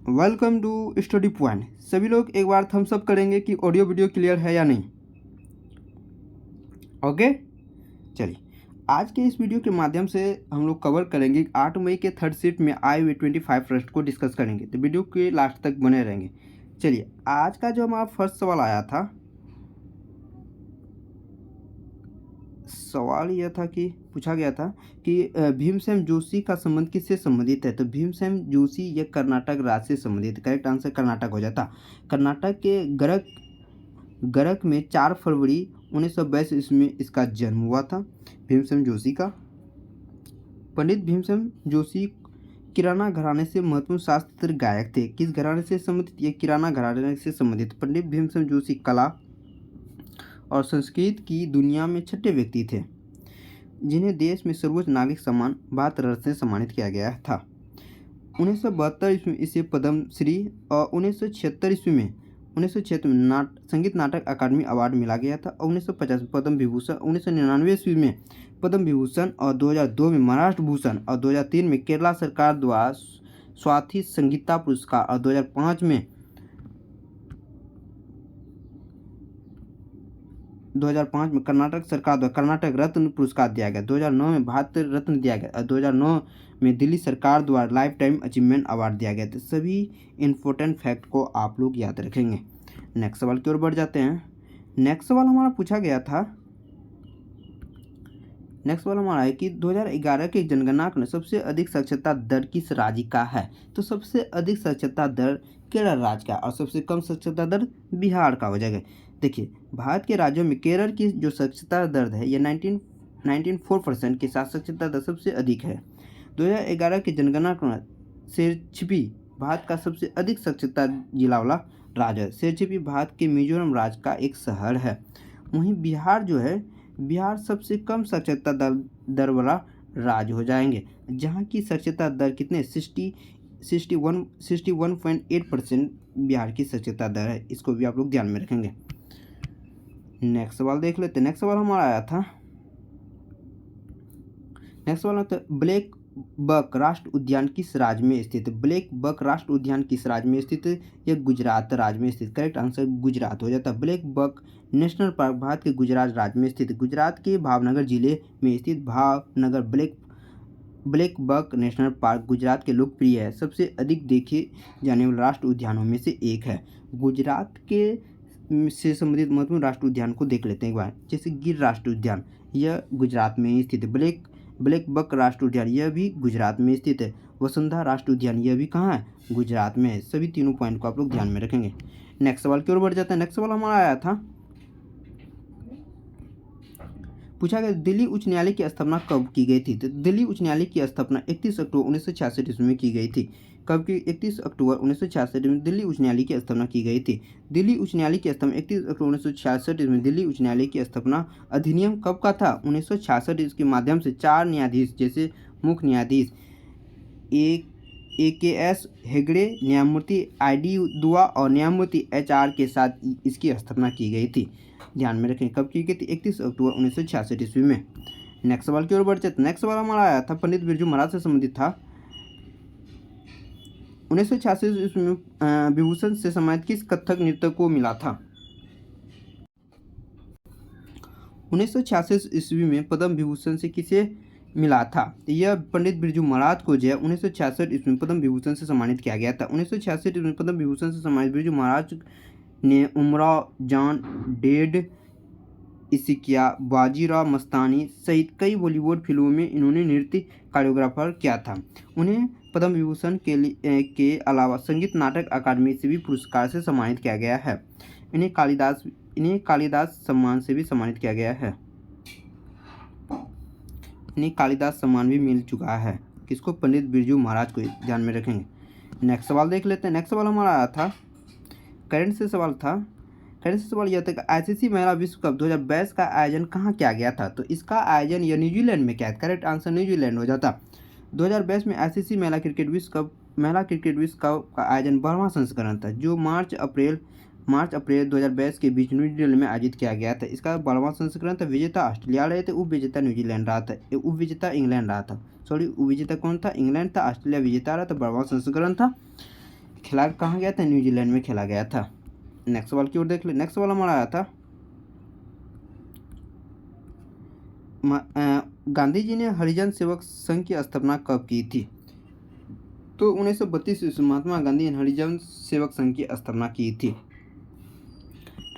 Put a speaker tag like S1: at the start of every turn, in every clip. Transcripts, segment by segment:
S1: Welcome to study point. सभी लोग एक बार थम्स अप करेंगे कि ऑडियो वीडियो क्लियर है या नहीं। ओके, चलिए आज के इस वीडियो के माध्यम से हम लोग कवर करेंगे 8 मई के थर्ड शिफ्ट में आए हुए 25 प्रश्न को डिस्कस करेंगे, तो वीडियो के लास्ट तक बने रहेंगे। चलिए, आज का जो हमारा फर्स्ट सवाल आया था, सवाल यह था कि पूछा गया था कि भीमसेन जोशी का संबंध किससे संबंधित है। तो भीमसेन जोशी यह कर्नाटक राज्य से संबंधित। करेक्ट आंसर कर्नाटक हो जाता। कर्नाटक के गरक में 4 फरवरी 1922 ईस्वी में इसका जन्म हुआ था, भीमसेन जोशी का। पंडित भीमसेन जोशी किराना घराने से महत्वपूर्ण शास्त्रीय गायक थे। किस घराने से संबंधित? ये किराना घराने से संबंधित। पंडित भीमसेन जोशी कला और संस्कृत की दुनिया में छठे व्यक्ति थे जिन्हें देश में सर्वोच्च नागरिक सम्मान भारत रत्न से सम्मानित किया गया था। 1972 ईस्वी में इसे पद्मश्री और 1976 में संगीत नाटक अकादमी अवार्ड मिला गया था और 1950 में पद्म विभूषण, 1999 ईस्वी में पद्म विभूषण और 2002 में महाराष्ट्र भूषण और 2003 में केरला सरकार द्वारा स्वाति संगीता पुरस्कार और 2005 में कर्नाटक सरकार द्वारा कर्नाटक रत्न पुरस्कार दिया गया। 2009 में भारत रत्न दिया गया और 2009 में दिल्ली सरकार द्वारा लाइफ टाइम अचीवमेंट अवार्ड दिया गया। तो सभी इम्पोर्टेंट फैक्ट को आप लोग याद रखेंगे। नेक्स्ट सवाल की ओर बढ़ जाते हैं। नेक्स्ट सवाल हमारा पूछा गया था, नेक्स्ट सवाल हमारा है कि 2011 के जनगणना में सबसे अधिक साक्षरता दर किस राज्य का है। तो सबसे अधिक साक्षरता दर केरल राज्य का और सबसे कम साक्षरता दर बिहार का हो जाएगा। देखिए, भारत के राज्यों में केरल की जो साक्षरता दर है यह 19.4% के साथ साक्षरता दर सबसे अधिक है। 2011 की जनगणना से छिपी भारत का सबसे अधिक साक्षरता जिला वाला राज्य है। सेरछिपी भारत के मिजोरम राज्य का एक शहर है। वहीं बिहार जो है, बिहार सबसे कम साक्षरता दर वाला राज्य हो जाएंगे, जहां की साक्षरता दर कितने 61.8% बिहार की साक्षरता दर है। इसको भी आप लोग ध्यान में रखेंगे। नेक्स्ट सवाल देख लेते हैं। नेक्स्ट सवाल हमारा आया था, नेक्स्ट सवाल आता है ब्लैक बक राष्ट्र उद्यान किस राज्य में स्थित है। ब्लैक बक राष्ट्र उद्यान किस राज्य में स्थित है? यह गुजरात राज्य में स्थित। करेक्ट आंसर गुजरात हो जाता है। Black buck national park Bharat के गुजरात राज्य में स्थित है। गुजरात के भावनगर जिले में स्थित Bhavnagar black buck national park Gujarat के लोकप्रिय है, सबसे अधिक देखे जाने वाले राष्ट्र उद्यानों में से एक है। गुजरात के से संबंधित महत्वपूर्ण राष्ट्र उद्यान को देख लेते हैं एक बार। जैसे गिर राष्ट्र उद्यान, यह गुजरात में ही स्थित है। ब्लैक बक राष्ट्र उद्यान, यह भी गुजरात में स्थित है। वसुंधरा राष्ट्र उद्यान, यह भी कहाँ है? गुजरात में है। सभी तीनों पॉइंट को आप लोग ध्यान में रखेंगे। नेक्स्ट सवाल की ओर बढ़ जाते हैं। नेक्स्ट सवाल हमारा आया था, पूछा गया दिल्ली उच्च न्यायालय की स्थापना कब की गई थी। तो दिल्ली उच्च न्यायालय की स्थापना 31 अक्टूबर 1966 ईस्वी में की गई थी। कब की? 31 अक्टूबर 1966 में दिल्ली उच्च न्यायालय की स्थापना की गई थी। दिल्ली उच्च न्यायालय की स्थापना 31 अक्टूबर 1966 ईस्वी में दिल्ली उच्च न्यायालय की स्थापना अधिनियम कब का था? 1966 ईस्वी के माध्यम से 4 न्यायाधीश, जैसे मुख्य न्यायाधीश AKS हेगड़े, न्यायमूर्ति ID दुआ और न्यायमूर्ति HR के साथ इसकी स्थापना की गई थी। ध्यान में रखें कब की गई थी? 31 अक्टूबर 1966 ईस्वी में। नेक्स्ट सवाल की ओर बढ़ते हैं। नेक्स्ट सवाल हमारा आया था, पंडित बिरजू महाराज से संबंधित था। 1966 ईस्वी में विभूषण से सम्मानित किस कथक नृत्य को मिला था? 1966 ईस्वी में पद्म विभूषण से किसे मिला था? तो यह पंडित बिरजू महाराज को जो है 1966 ईस्वी में पद्म विभूषण से सम्मानित किया गया था। 1966 ईस्वी में पद्म विभूषण से सम्मानित बिरजू महाराज ने उमराव जान, डेड इसिकिया, बाजीराव मस्तानी सहित कई बॉलीवुड फिल्मों में इन्होंने नृत्य कोरियोग्राफर किया था। उन्हें पद्म विभूषण के अलावा संगीत नाटक अकादमी से भी पुरस्कार से सम्मानित किया गया है। इन्हें कालिदास सम्मान से भी सम्मानित किया गया है। इन्हें कालिदास सम्मान भी मिल चुका है। किसको? पंडित बिरजू महाराज को। ध्यान में रखेंगे। नेक्स्ट सवाल देख लेते हैं। नेक्स्ट सवाल हमारा आया था, करंट से सवाल था। करंट से सवाल यह था कि ICC महिला विश्व कप 2022 का आयोजन कहाँ किया गया था। तो इसका आयोजन यह न्यूजीलैंड में किया है। करेक्ट आंसर न्यूजीलैंड हो जाता। 2022 में ICC महिला क्रिकेट विश्व कप का आयोजन 12वां संस्करण था, जो मार्च अप्रैल 2022 के बीच न्यूजीलैंड में आयोजित किया गया था। इसका 12वां संस्करण था। विजेता ऑस्ट्रेलिया रहे थे, उपविजेता न्यूजीलैंड रहा था, उपविजेता इंग्लैंड रहा था। उपविजेता कौन था? इंग्लैंड था। ऑस्ट्रेलिया विजेता रहा था। 12वां संस्करण था। खेला कहाँ गया था? न्यूजीलैंड में खेला गया था। नेक्स्ट सवाल की ओर देख ले। नेक्स्ट सवाल हमारा आया था गांधी जी ने हरिजन सेवक संघ की स्थापना कब की थी? तो 1932 ईस्वी महात्मा गांधी ने हरिजन सेवक संघ की स्थापना की थी।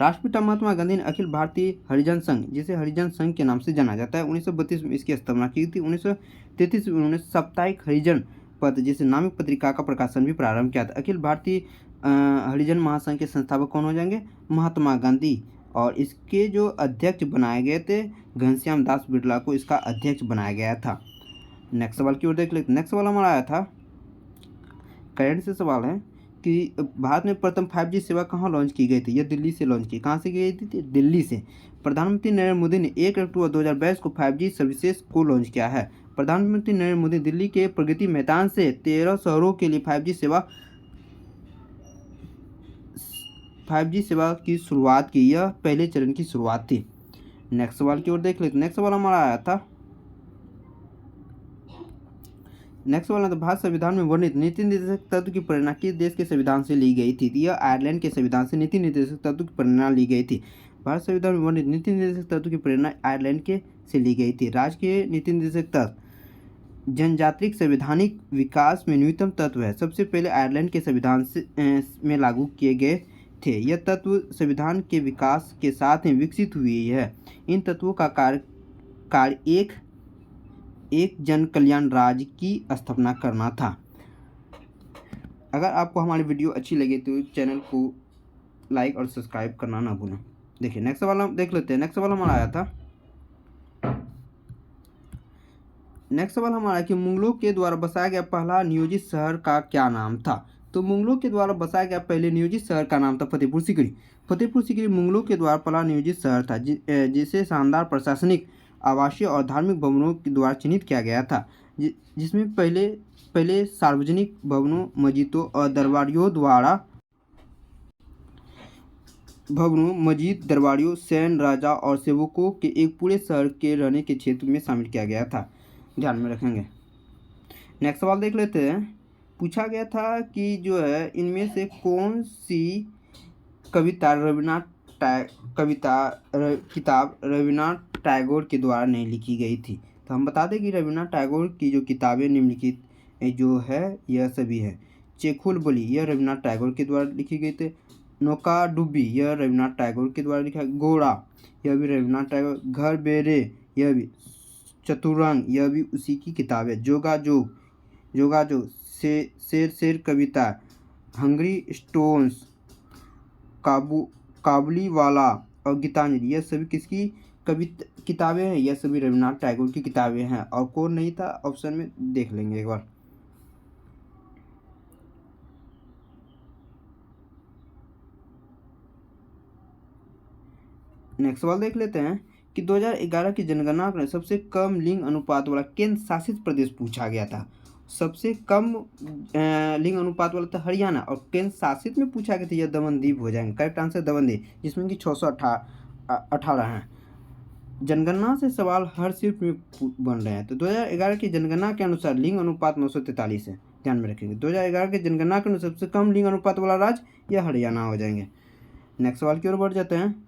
S1: राष्ट्रपिता महात्मा गांधी ने अखिल भारतीय हरिजन संघ, जिसे हरिजन संघ के नाम से जाना जाता है, 1932 में इसकी स्थापना की थी। 1933 में उन्होंने साप्ताहिक हरिजन पत्र, जिसे नामिक पत्रिका का प्रकाशन भी प्रारंभ किया था। अखिल भारतीय हरिजन महासंघ के संस्थापक कौन हो जाएंगे? महात्मा गांधी। और इसके जो अध्यक्ष बनाए गए थे, घनश्याम दास बिरला को इसका अध्यक्ष बनाया गया था। नेक्स्ट सवाल की ओर देख लेते। नेक्स्ट सवाल हमारा आया था, करंट से सवाल है कि भारत में प्रथम 5G सेवा कहाँ लॉन्च की गई थी? यह दिल्ली से लॉन्च की। कहाँ से की गई थी? दिल्ली से। प्रधानमंत्री नरेंद्र मोदी ने 1 अक्टूबर 2022 को 5G सर्विसेज को लॉन्च किया है। प्रधानमंत्री नरेंद्र मोदी दिल्ली के प्रगति मैदान से 13 शहरों के लिए 5G सेवा की शुरुआत की। यह पहले चरण की शुरुआत थी। नेक्स्ट सवाल की ओर देख लेते। नेक्स्ट सवाल हमारा आया था, नेक्स्ट सवाल है तो भारत संविधान में वर्णित नीति निर्देशक तत्व की प्रेरणा किस देश के संविधान से ली गई थी? यह आयरलैंड के संविधान से नीति निर्देशक तत्व की प्रेरणा ली गई थी। भारत संविधान में वर्णित नीति निर्देशक तत्व की प्रेरणा आयरलैंड के से ली गई थी। राज्य के नीति निर्देशक तत्व जनजातिक संवैधानिक विकास में न्यूनतम तत्व है, सबसे पहले आयरलैंड के संविधान से में लागू किए गए थे। यह तत्व संविधान के विकास के साथ ही विकसित हुई है। इन तत्वों का कार्य एक जन कल्याण राज्य की स्थापना करना था। अगर आपको हमारी वीडियो अच्छी लगे तो चैनल को लाइक और सब्सक्राइब करना ना भूलें। देखिए नेक्स्ट सवाल हम देख लेते हैं। नेक्स्ट सवाल हमारा आया था, नेक्स्ट सवाल हमारा कि मुगलों के द्वारा बसाया गया पहला नियोजित शहर का क्या नाम था? तो मुगलों के द्वारा बसाया गया पहले नियोजित शहर का नाम था फतेहपुर सीकरी। फतेहपुर सीकरी मुगलों के द्वारा पहला नियोजित शहर था, जिसे शानदार प्रशासनिक, आवासीय और धार्मिक भवनों के द्वारा चिन्हित किया गया था, जिसमें पहले सार्वजनिक भवनों, मस्जिदों और दरबारियों, सैन्य, राजा और सेवकों के एक पूरे शहर के रहने के क्षेत्र में शामिल किया गया था। ध्यान में रखेंगे। नेक्स्ट सवाल देख लेते हैं। पूछा गया था कि जो है इनमें से कौन सी किताब रविन्द्रनाथ टैगोर के द्वारा नहीं लिखी गई थी? तो हम बता दें कि रविन्द्रनाथ टैगोर की जो किताबें निम्नलिखित जो है यह सभी है। चेखुल बली यह रविन्द्रनाथ टैगोर के द्वारा लिखी गई थी। नौका डुब्बी यह रविन्द्रनाथ टैगोर के द्वारा लिखा। घोड़ा यह भी रविन्द्रनाथ टैगोर। घर बेरे यह भी। चतुरंग यह भी उसी की किताब है। जोगाजोग शेर कविता, हंग्री स्टोन्स, काबुली वाला और गीतांजलि यह सभी किसकी किताबें हैं? यह सभी रविन्द्रनाथ टैगोर की किताबें हैं। और कौन नहीं था ऑप्शन में देख लेंगे एक बार। नेक्स्ट सवाल देख लेते हैं कि 2011 की जनगणना में सबसे कम लिंग अनुपात वाला केंद्र शासित प्रदेश पूछा गया था। सबसे कम लिंग अनुपात वाला था हरियाणा, और केंद्र शासित में पूछा गया था यह दमनदीप हो जाएंगे। करेक्ट आंसर दमनदीप, जिसमें कि 618 हैं। जनगणना से सवाल हर शिफ्ट में बन रहे हैं। तो 2011 की जनगणना के अनुसार लिंग अनुपात 943 है। ध्यान में रखेंगे। 2011 की जनगणना के अनुसार सबसे कम लिंग अनुपात वाला राज्य यह हरियाणा हो जाएंगे। नेक्स्ट सवाल की ओर बढ़ जाते हैं।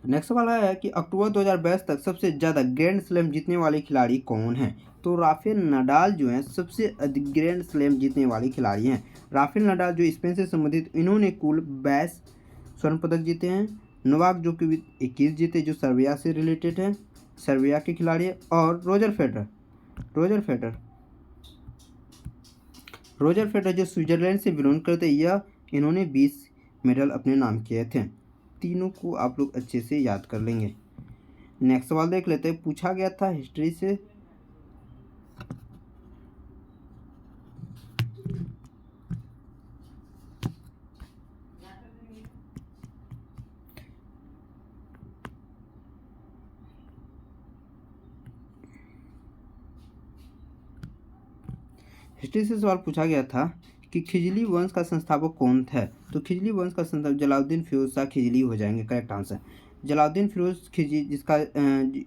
S1: नेक्स्ट सवाल है कि अक्टूबर 2022 तक सबसे ज़्यादा ग्रैंड स्लैम जीतने वाले खिलाड़ी कौन हैं? तो राफेल नडाल जो हैं सबसे अधिक ग्रैंड स्लैम जीतने वाले खिलाड़ी हैं। राफेल नडाल जो स्पेन से संबंधित, इन्होंने कुल 22 स्वर्ण पदक जीते हैं। नोवाक जोकोविच 21 जीते, जो सर्बिया से रिलेटेड है, सर्बिया के खिलाड़ी है। और रोजर फेडरर जो स्विट्जरलैंड से बिलोंग करते हैं, इन्होंने 20 मेडल अपने नाम किए थे। तीनों को आप लोग अच्छे से याद कर लेंगे। नेक्स्ट सवाल देख लेते हैं। पूछा गया था हिस्ट्री से सवाल पूछा गया था कि खिजली वंश का संस्थापक कौन था? तो खिजली वंश का संस्थापक जलालुद्दीन फिरोज शाह खिजली हो जाएंगे। करेक्ट आंसर जलालुद्दीन फिरोज खिलजी,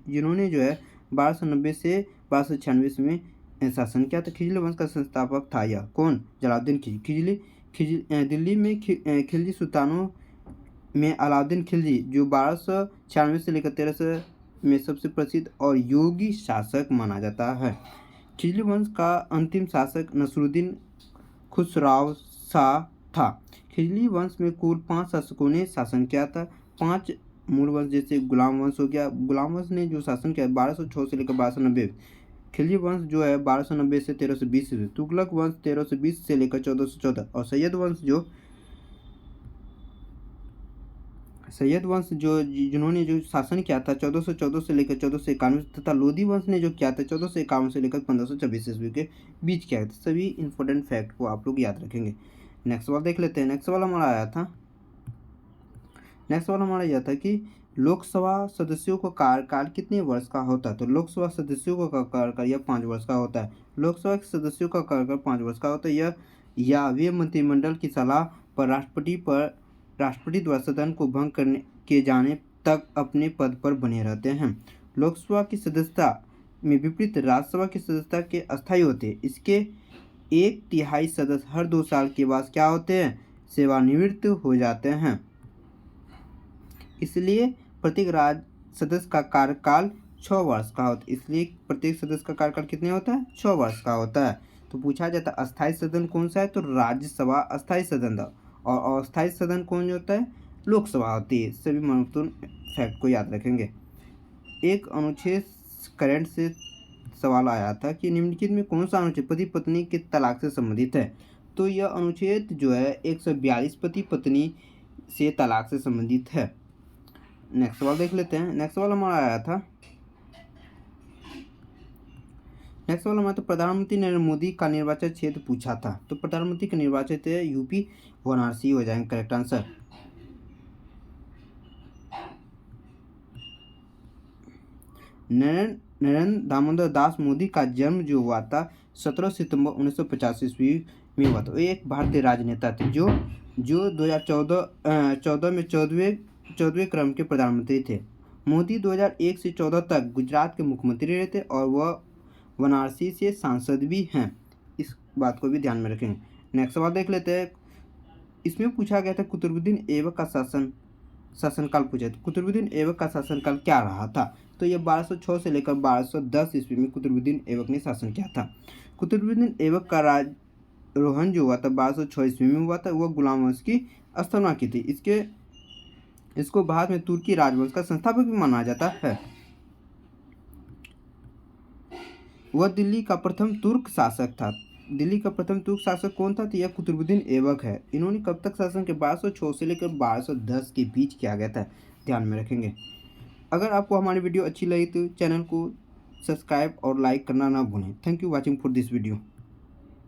S1: जिन्होंने जो है 1290 से 1296 में शासन किया था। खिजली वंश का संस्थापक था यह कौन? जलालुद्दीन खिलजी। दिल्ली में खिलजी सुल्तानों में अलाउद्दीन खिलजी जो 1296 से लेकर 1300 में सबसे प्रसिद्ध और योगी शासक माना जाता है। खिजली वंश का अंतिम शासक नसरुद्दीन खुसराव शाह था। खिजली वंश में कुल 5 शासकों ने शासन किया था। 5 मूल वंश जैसे गुलाम वंश हो गया। गुलाम वंश ने जो शासन किया 1206 से लेकर 1290। खिलजी वंश जो है 1290 से 1320 ईस्वी। तुगलक वंश 1320 से लेकर 1414 और सैयद वंश जो जिन्होंने जो शासन किया था 1414 से लेकर 1491 तथा लोधी वंश ने जो किया था 1451 से लेकर 1526 ईस्वी के बीच किया था। सभी इंपॉर्टेंट फैक्ट को आप लोग याद रखेंगे। नेक्स्ट सवाल देख लेते हैं। नेक्स्ट सवाल हमारा यह था कि लोकसभा सदस्यों का कार्यकाल कितने वर्ष का होता है? तो लोकसभा सदस्यों का कार्यकाल यह 5 वर्ष का होता है। लोकसभा के सदस्यों का कार्यकाल 5 वर्ष का होता है। या वे मंत्रिमंडल की सलाह पर राष्ट्रपति द्वारा सदन को भंग करने के जाने तक अपने पद पर बने रहते हैं। लोकसभा की सदस्यता में विपरीत राज्यसभा की सदस्यता के अस्थायी होते हैं। इसके 1/3 सदस्य हर 2 साल के बाद क्या होते हैं? सेवानिवृत्त हो जाते हैं। इसलिए प्रत्येक राज्य सदस्य का कार्यकाल 6 वर्ष का होता है। इसलिए प्रत्येक सदस्य का कार्यकाल कितने होता है? 6 वर्ष का होता है। तो पूछा जाता है अस्थायी सदन कौन सा है? तो राज्यसभा अस्थायी सदन था। और अस्थायी सदन कौन होता है? लोकसभा होती है। सभी महत्वपूर्ण फैक्ट को याद रखेंगे। एक अनुच्छेद करंट से सवाल आया था कि निम्नलिखित में कौन सा अनुच्छेद पति पत्नी के तलाक से संबंधित है? तो यह अनुच्छेद जो है 142 पति पत्नी से तलाक से संबंधित है। नेक्स्ट सवाल देख लेते हैं। नेक्स्ट सवाल हमारा तो प्रधानमंत्री नरेंद्र मोदी का निर्वाचन क्षेत्र पूछा था। तो प्रधानमंत्री का निर्वाचन क्षेत्र यूपी वाराणसी हो जाएंगे करेक्ट आंसर। नरेंद्र दामोदर दास मोदी का जन्म जो हुआ था 17 सितंबर 1950 ईस्वी में हुआ था। एक भारतीय राजनेता थे जो 2014 में 14वें क्रम के प्रधानमंत्री थे। मोदी 2001 से 14 तक गुजरात के मुख्यमंत्री रहे थे और वह वाराणसी से सांसद भी हैं। इस बात को भी ध्यान में रखेंगे। नेक्स्ट सवाल देख लेते हैं। इसमें पूछा गया था कुतुबुद्दीन ऐबक का शासनकाल पूछा था। कुतुबुद्दीन ऐबक का शासनकाल क्या रहा था? तो यह 1206 से लेकर 1210 ईस्वी में कुतुबुद्दीन ऐबक ने शासन किया था। कुतुबुद्दीन ऐबक का राजरोहण जो हुआ था 1206 ईस्वी में हुआ था। वह गुलाम वंश की स्थापना की थी। इसको बाद में तुर्की राजवंश का संस्थापक भी माना जाता है। वह दिल्ली का प्रथम तुर्क शासक था। दिल्ली का प्रथम तुर्क शासक कौन था? तो यह कुतुबुद्दीन ऐबक है। इन्होंने कब तक शासन किया? 1206 से लेकर 1210 के बीच किया गया था। ध्यान में रखेंगे। अगर आपको हमारी वीडियो अच्छी लगी तो चैनल को सब्सक्राइब और लाइक करना ना भूलें। Thank you watching for this video.